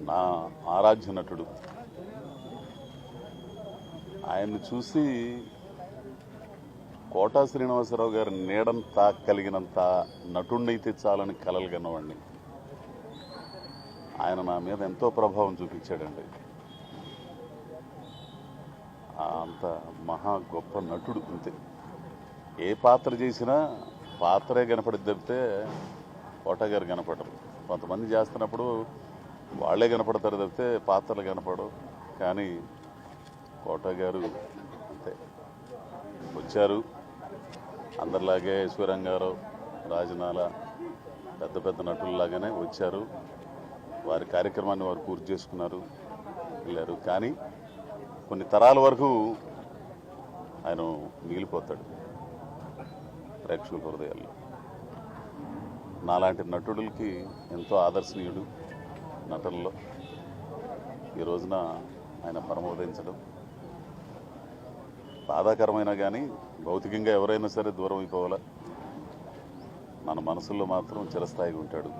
నా ఆరాధ్య నటుడు. ఆయన్ని చూసి కోటా శ్రీనివాసరావు గారి నీడంత కలిగినంత నటుడినైతే చాలని కలలు కన్నవాడిని. ఆయన నా మీద ఎంతో ప్రభావం చూపించాడండి. అంత మహా గొప్ప నటుడు. అంతే, ఏ పాత్ర చేసినా పాత్రే కనపడి తప్పితే కోటా గారు కనపడరు. కొంతమంది చేస్తున్నప్పుడు వాళ్ళే కనపడతారు తప్పితే పాత్రలు కనపడవు. కానీ కోటా గారు అంతే, వచ్చారు అందరిలాగే ఐశ్వర్యంగారావు, రాజనాల పెద్ద పెద్ద నటుల్లాగానే వచ్చారు. వారి కార్యక్రమాన్ని వారు పూర్తి చేసుకున్నారు, వెళ్ళారు. కానీ కొన్ని తరాల వరకు ఆయన మిగిలిపోతాడు ప్రేక్షకుల హృదయాల్లో. నాలాంటి నటుడికి ఎంతో ఆదర్శనీయుడు నటనలో. ఈ రోజున ఆయన పరమోదయించడం బాధాకరమైనా కానీ భౌతికంగా ఎవరైనా సరే దూరం అయిపోవాలా, మన మనసుల్లో మాత్రం చిరస్థాయిగా ఉంటాడు.